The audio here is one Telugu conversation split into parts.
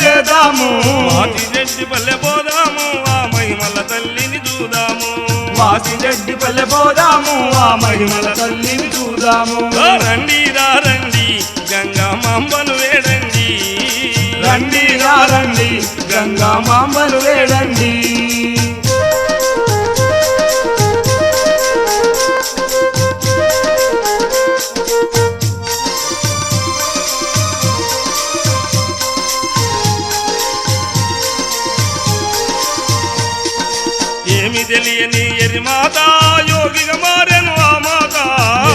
చేద్దాము మాచిరెడ్డిపల్లె పోదాము ఆ మహిమల తల్లిని చూదాము మాచిరెడ్డిపల్లె పోదాము ఆ మహిమల తల్లిని చూదాము రండి రండి గంగమాంబను వేడండి రండి రండి గంగమాంబను వేడండి ఏమి తెలియని ఎరిమాత యోగిగా మారెను ఆ మాత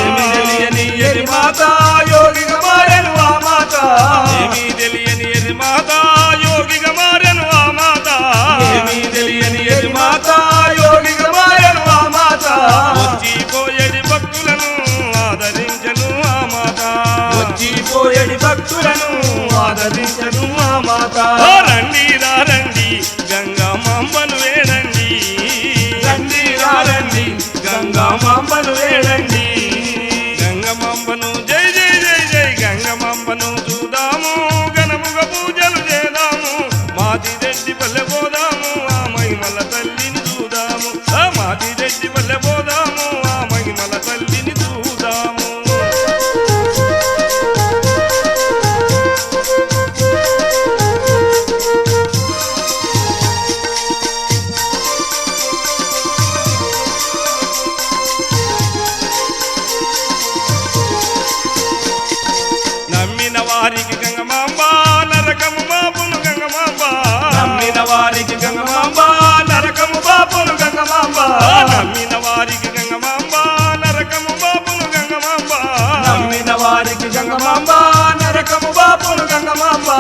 ఏమి తెలియని ఎరిమాత యోగిగా మారెను ఆ మాత ఏమి తెలియని ఎరిమాత యోగిగా మారెను ఆ మాత ఏమి తెలియని ఎరిమాత యోగిగా మారెను ఆ మాత వచ్చిపోయేది భక్తులను ఆదరించను ఆ మాత వచ్చిపోయేది భక్తులను ఆదరించను ఆ మాత రండి రండి గంగమాంబను వేడండి రండి రండి గంగమాంబను వేడండి గంగమాంబను జై జై జై జై గంగమాంబను చూదాము ఘనముగా పూజలు చేద్దాము మాచిరెడ్డిపల్లె పోదాము ఆ మహిమల తల్లిని చూదాము మాచిరెడ్డిపల్లె పోదాము ఆ మహిమల తల్లిని చూదాము నమ్మిన వారికి గంగమాంబ నరకము బాపును గంగమాంబ నమ్మిన వారికి గంగమాంబ నరకము బాపును గంగమాంబ నమ్మిన వారికి గంగమాంబ నరకము బాపును గంగమాంబ నమ్మిన వారికి గంగమాంబ నరకము బాపును గంగమాంబ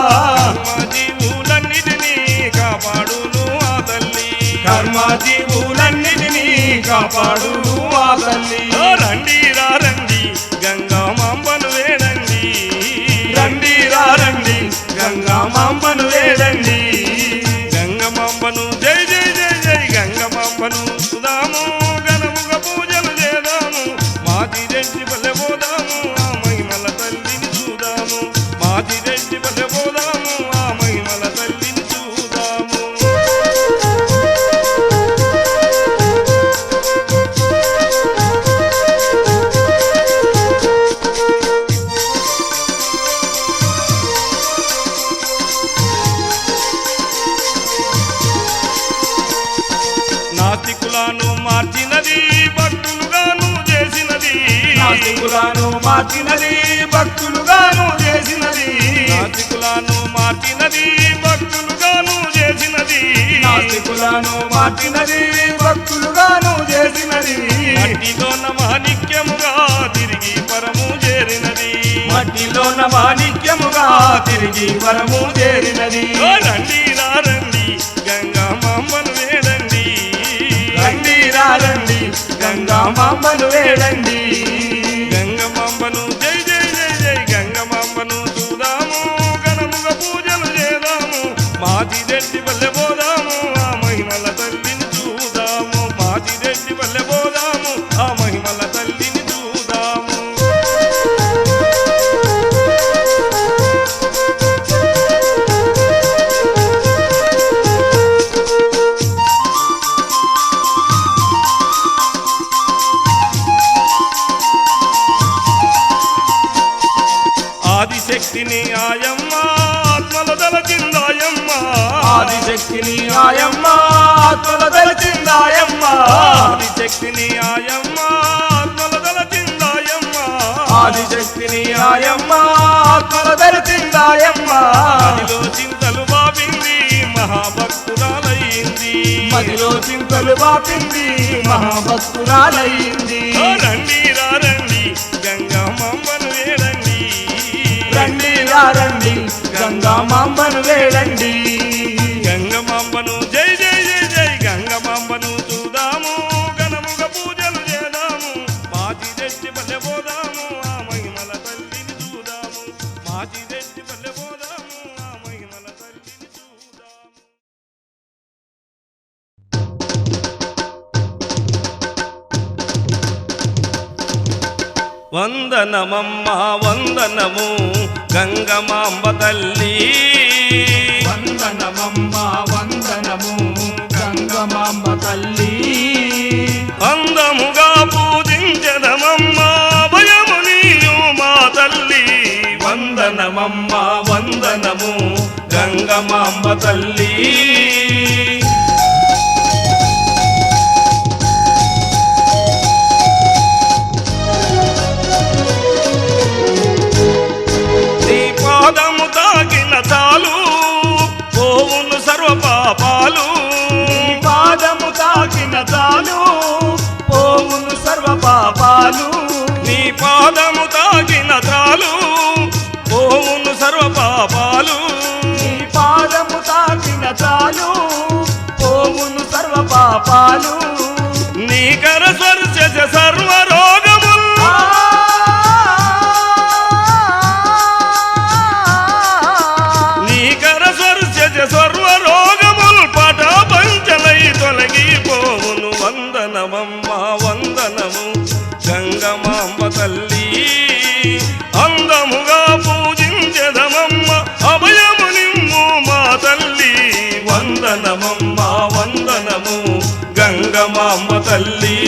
జీవులన్నిటినీ కాపాడును ఆ తల్లి కర్మ జీవులన్నిటినీ కాపాడును ఆ తల్లి రండి రండి గంగమాంబను వేడండి రండి రండి గంగమాంబను వేడండి గంగమాంబను జై జై జై జై గంగమాంబను చూదాము ఘనముగా పూజలు చేద్దాము మాచిరెడ్డిపల్లె పోదాము ఆ మహిమల తల్లిని చూదాము మాచిరెడ్డిపల్లె పోదాము ఆ మహిమల తల్లిని చూదాము నాస్తికులను మార్చినది భక్తులుగాను చేసినది నాస్తికులను మార్చినది భక్తులుగాను చేసినది నాస్తికులను మార్చినది భక్తులుగాను చేసినది నాస్తికులను మార్చినది భక్తులుగాను చేసినది మట్టిలోన మాణిక్యముగా తిరిగి పరము చేరినది మట్టిలోన మాణిక్యముగా తిరిగి వరము చేరినది రండి రండి గంగమాంబను వేడండి రండి రండి గంగమాంబను వేడండి గంగమాంబను జై జై జై జై గంగమాంబను చూదాము ఘనముగా పూజలు చేద్దాము మాచిరెడ్డిపల్లె పోదాము ఆ మహిమల తల్లిని చూదాము మాచిరెడ్డిపల్లె పోదాము ఆ మహిమల తల్లిని చూదాము ఆదిశక్తిని ఆయమ్మ ఆత్మల దళచిందాయమ్మ ఆదిశక్తిని ఆయమ్మ ఆత్మల దళచిందాయమ్మ ఆదిశక్తిని ఆయమ్మ ఆత్మల దళచిందాయమ్మ ఆదిశక్తిని ఆయమ్మ ఆత్మల దళచిందాయమ్మ మదిలో చింతలు బాపింది మహాభక్తురాలయ్యింది మదిలో చింతలు బాపింది మహాభక్తురాలయ్యింది రండి రండి గంగమాంబను వేడండి రండి రండి గంగమాంబను వేడండి గంగమాంబను జై జై జై జై గంగమాంబను చూదాము ఘనముగా పూజలు చేద్దాము మాచిరెడ్డిపల్లె పోదాము ఆ మహిమల తల్లిని చూదాము మాచిరెడ్డిపల్లె పోదాము ఆ మహిమల తల్లిని చూదాము వందనమమ్మ వందనము గంగమాంబ తల్లి తల్లి అందముగా పూజించదమమ్మ అభయము నీయు మా తల్లి వందనమమ్మ వందనము గంగమాంబ తల్లి నీ పాదము తాకిన చాలు పోవును సర్వ పాపాలు పాదము తాకిన చాలు పోవును సర్వ పాపాలు నీ పాదము తాకిన చాలు పోవును సర్వ పాపాలు నీ పాదము తాకిన చాలు పోవును సర్వ పాపాలు నీ కర స్పర్శ సర్వ రోగములు నీ కర స్పర్శ సర్వ రోగములు పట పంచలై తొలగిపోవును వందనమమ్మ వందనము గంగమాంబ తల్లి అందముగా పూజించదమమ్మ అభయము నిమ్ము మా తల్లి వందనమమ్మ వందనము గంగమాంబ తల్లి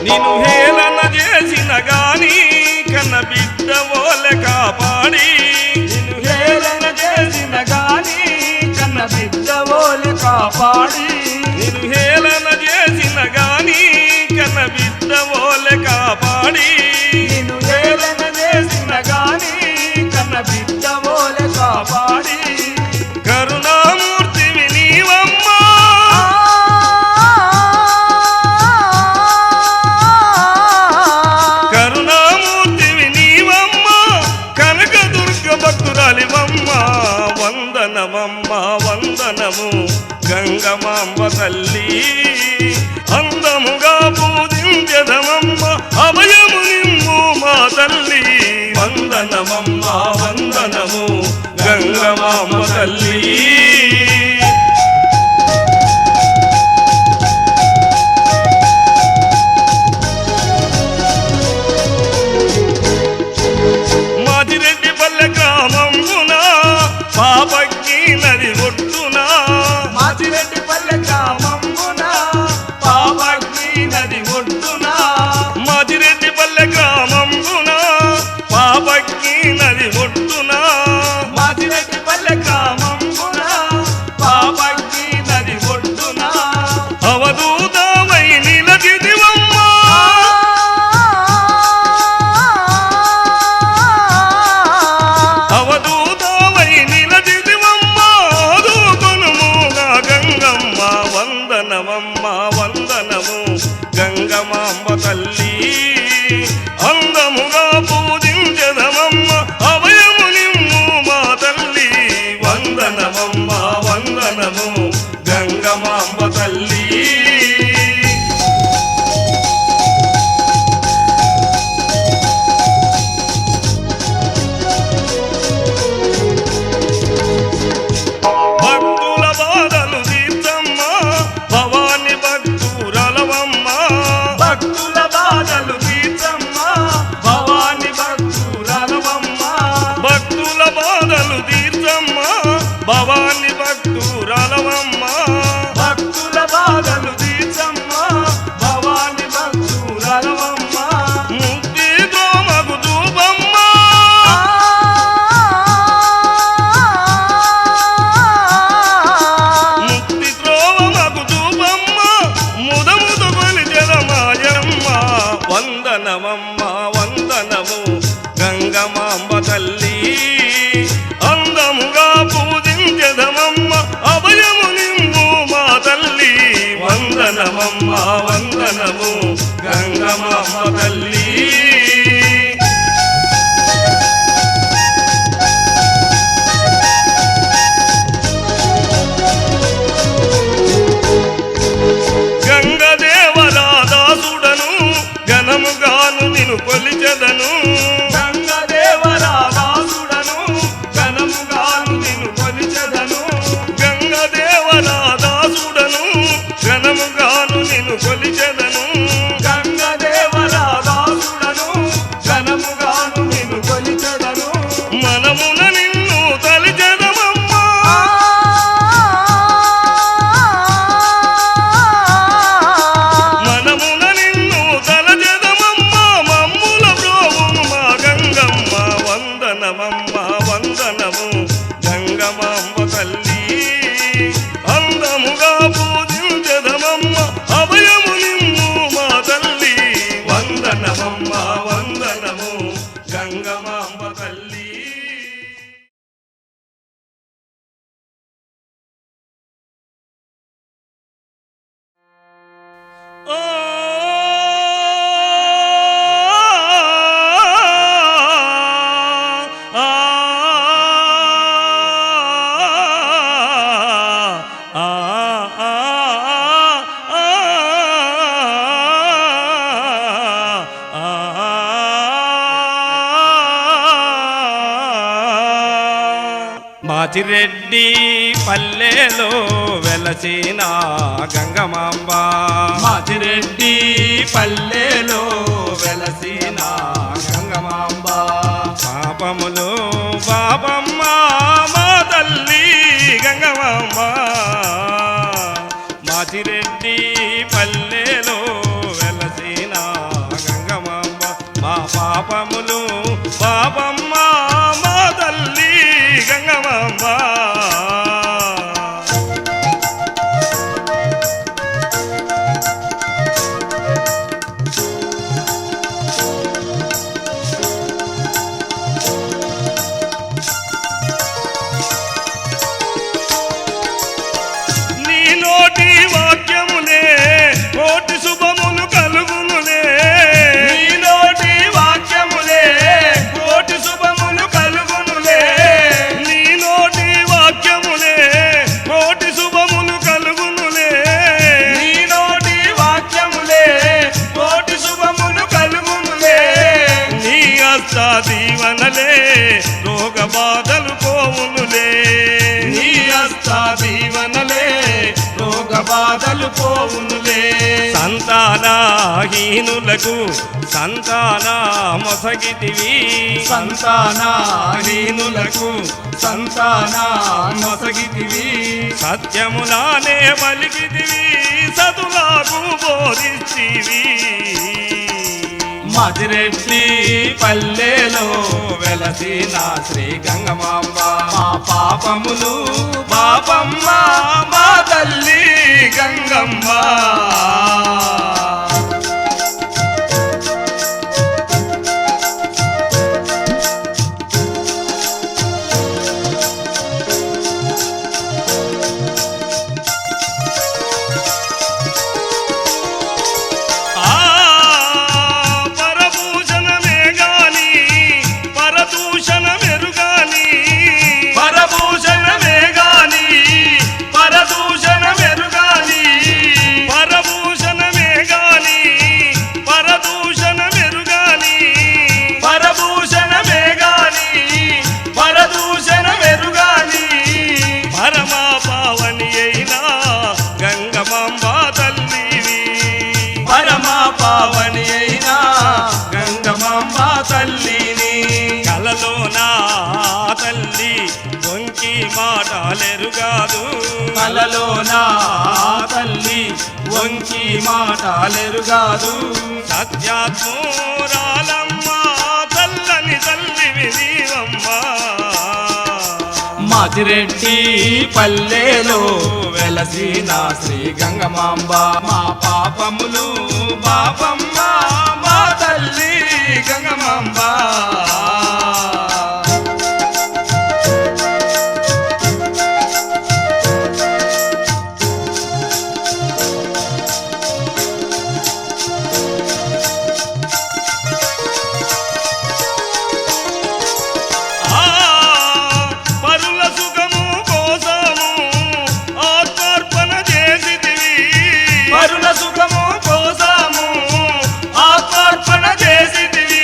నిన్ను హేళన చేసిన గాని కన్న బిడ్డ ఓలె కాపాడి నిన్ను హేళన చేసిన గాని కన్న బిడ్డ ఓలె కాపాడి నిన్ను హేళన చేసిన గాని కన్న బిడ్డ ఓలె కాపాడి నిన్ను హేళన చేసిన గాని కన్న బిడ్డ ఓలె కాపాడి కరుణామూర్తివి నీవమ్మా కరుణామూర్తివి నీవమ్మా కనకదుర్గ భక్తురాలివమ్మ వందనమమ్మ వందనము గంగమాంబ తల్లి అందముగా పూజించదమమ్మ అభయము నిమ్ము మా తల్లి వందనమమ్మ వందనము గంగమాంబ తల్లి మాదిరెడ్డి పల్లె గ్రామమున పాపకి నది ఒడ్డున మాచిరెడ్డి పల్లె గ్రామమున పాపకి నది ఒడ్డున మాదిరెడ్డి పల్లె గ్రామమున పాపకి నది ఒడ్డున మాచిరెడ్డి పల్లె గ్రామమున పాపకి నది ఒడ్డున అవధూతమై నిలచితివమ్మ అవధూతమై నిలచితివమ్మ దూకొనుముగా గంగమ్మ వందనమమ్మ వందనము గంగమాంబ తల్లి అందముగా పూజించదమమ్మ అభయము నిమ్ము మా తల్లి వందనమమ్మ వందనము గంగమాంబ తల్లి భక్తుల బాధలు తీర్చమ్మ భవాని భక్తురలవమ్మ భక్తుల బాధలు తీర్చమ్మ భవాని భక్తురాలవమ్మ భక్తుల బాధలు తీర్చమ్మ భవాని భక్తురలవమ్మ భక్తుల బాధలు తీర్చమ్మ భవాని భక్తురాలవమ్మ ముక్తి ద్రోమగు దూపమ్మ ముక్తి త్రోమగు దూపమ్మ ముదముదు కొలిచెదమాయమ్మ వందనమమ్మ వందనము గంగమాంబ తల్లి అందముగా పూజించదమమ్మ అభయము నిమ్ము మా తల్లి వందనమమ్మ వందనము గంగమాంబ తల్లి గంగదేవరాదాసుడను ఘనముగాను నిన్ను కొలిచెదను గంగదేవరాదాసుడను ఘనముగాను నిన్ను కొలిచెదను గంగదేవరాదాసుడను ఘనముగాను నిన్ను కొలిచెదను గంగదేవరాదాసుడను మాచిరెడ్డి పల్లెలో వెలసిన గంగమాంబ మాచిరెడ్డి పల్లెలో వెలసిన గంగమాంబ పాపములు పాపమ్మ మా తల్లి గంగమాంబ మాచిరెడ్డి పల్లెలో వెలసిన గంగమాంబ మా పాపములు పాపమ్మ మా తల్లి గంగమాంబ నీ నోటి వాక్యములే కోటి శుభములు కలుగునులే నీ నోటి వాక్యములే కోటి శుభములు కలుగునులే నీ నోటి వాక్యములే కోటి శుభములు కలుగునులే నీ నోటి వాక్యములే కోటి శుభములు కలుగునులే నీ హస్త దీవనలే రోగ బాధలు పోవునులే నీ హస్త దీవనలే రోగ బాధలు పోవునులే సంతానహీనులకు సంతాన మొసగితివి సంతానహీనులకు సంతాన మొసగితివి సత్యములానే పలికితివి సతులకు బోధించివి మాచిరెడ్డి పల్లెలో వెలసిన శ్రీ గంగమాంబ మా పాపములు పాపమ్మ మా తల్లి గంగమ్మ ఆ పరభూషణమే గాని పరదూషణ మెరుగాని పరభూషణమే గాని పరదూషణ మెరుగాని పరభూషణమే గాని పరదూషణ మెరుగాని పరభూషణమే గాని పరదూషణ మెరుగాని పరమా పావని అయినా గంగమాంబ తల్లివి పరమా పావని అయినా గంగమాంబ తల్లిని కలలో నా తల్లి వంకి మాటలెరుగాదు కలలో నా తల్లి వంకి మాటలెరుగాదు సత్యాత్మూరాలమ్మ తల్లని తల్లివి నీవమ్మ మాచిరెడ్డి పల్లెలో వెలసిన శ్రీ గంగమాంబ మా పాపములు పాపమ్మ మా తల్లి గంగమాంబ ఆ పరుల సుఖము కోసము ఆత్మార్పణ చేసితివి పరుల సుఖము కోసము ఆత్మార్పణ చేసితివి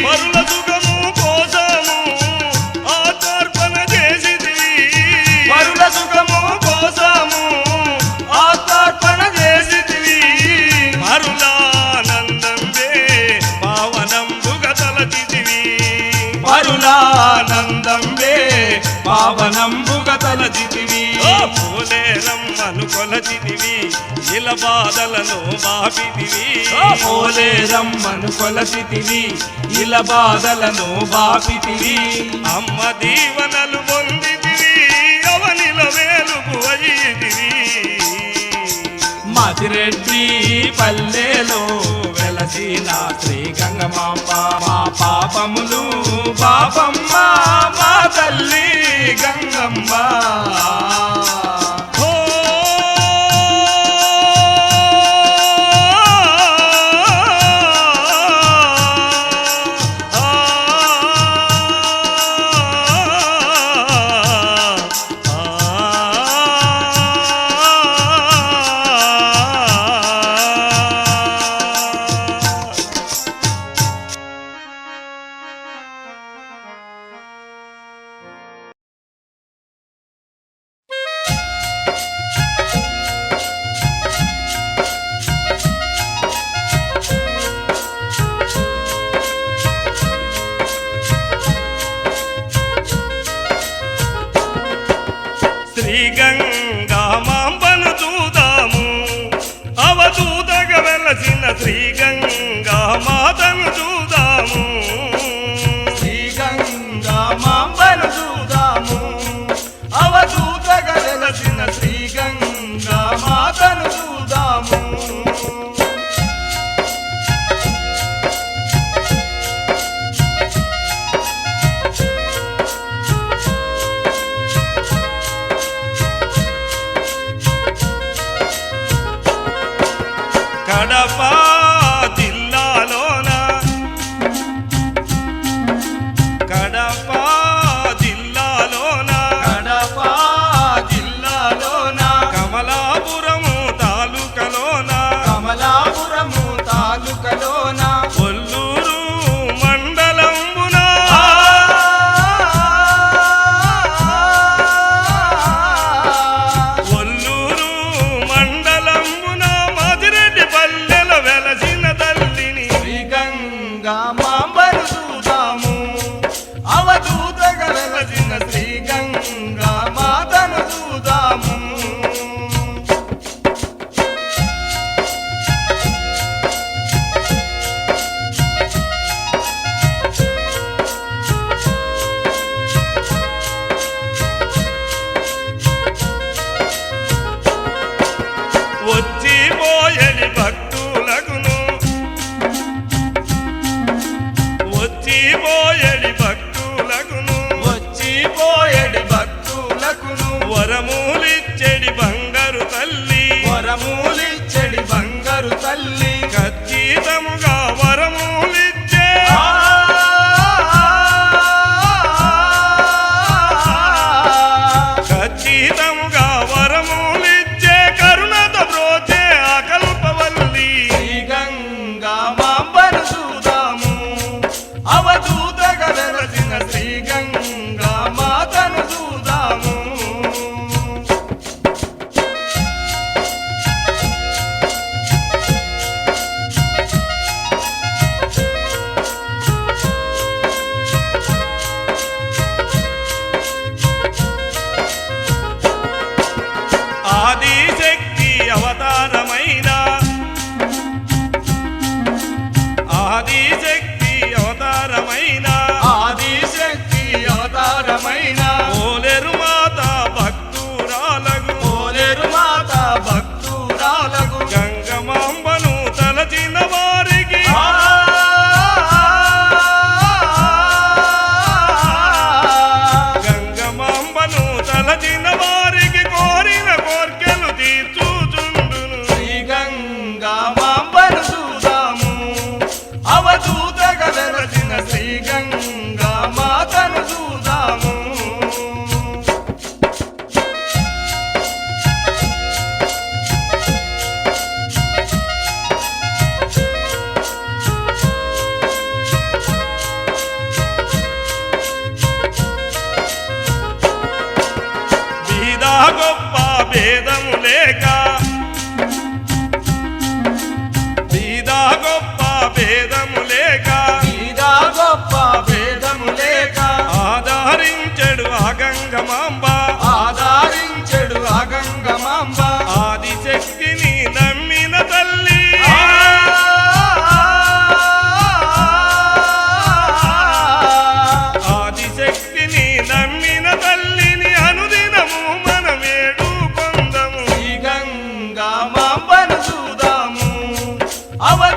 పరుల సుఖము కోసము ఆత్మార్పణ చేసితివి పరుల సుఖము కోసము ఆత్మార్పణ చేసితివి మరులానందంబే పావనంబుగ తలచితివి పరులానందంబే పావనంబుగ తలచితివి ఓ పోలేరమ్మను కొలచితివి ఇల బాధలను బాపితివి పోలే రమ్మను కొలసితివి ఇల బాధలను బాపితివి అమ్మ దీవనలు పొందితివి అవనిలో వేలుపు అయ్యితివి మాచిరెడ్డి పల్లెలో వెలసిన శ్రీ గంగమాంబ మా పాపములు పాపమ్మ మా తల్లి గంగమ్మ అవధూతగ వెలసిన శ్రీ గంగా మాతను చూదాము శ్రీ గంగా మాంబను చూదాము అవధూతగా వెలసిన శ్రీ గంగా మాతను చూదాము కడప జిల్లాలోన కడప జిల్లాలోన కడప జిల్లాలోన కమలాపురము తాలూకలోన కమలాపురము తాలూకలోన ఒల్లూరు మండలంబున ఒల్లూరు మండలంబున మదిరెడ్డి పల్లెలో వెలసిన తల్లిని శ్రీ గంగా మాంబను చూదాము అవధూతగా వెలసిన శ్రీ గంగా మాతను చూదాము వచ్చిపోయడి భక్తులకును వచ్చిపోయడి భక్తులకును వచ్చిపోయేడి భక్తులకును వరములిచ్చెడి బంగారు తల్లి వరములిచ్చెడి బంగారు తల్లి ఖచ్చితముగా వరములిచ్చే ఖచ్చితముగా వరములిచ్చే కరుణతో బ్రోచే ఆకల్పవల్లి శ్రీ గంగా మాంబను చూదాము అవధూతగా వెలసిన శ్రీ గంగా మాతను చూదాము ఆదిశక్తి అవతారమైన ఆదిశక్తి అవతారమైన ఆదిశక్తి అవతారమైన ఓలేరు మాత భక్తురాలగు ఓలేరు మాత భక్తురాలకు గంగమాంబను తలచిన వారికి గంగమాంబను తలచిన వారికి కోరిన కోర్కెలు తీర్చుచుండును శ్రీ గంగా మాంబను చూదాము అవధూతగా వెలసిన శ్రీ గంగా మాతను చూదాము బీద గొప్ప భేదము లేక బీద గొప్ప భేదము లేక ఇదా గొప్ప భేదము లేక ఆదరించెడు ఆ గంగమాంబ ఆదరించెడు ఆ గంగమాంబ ఆదిశక్తిని నమ్మిన తల్లి ఆదిశక్తిని నమ్మిన తల్లిని అనుదినము మనమేడు కొందము శ్రీ గంగా మాంబను చూదాము అవధూతగా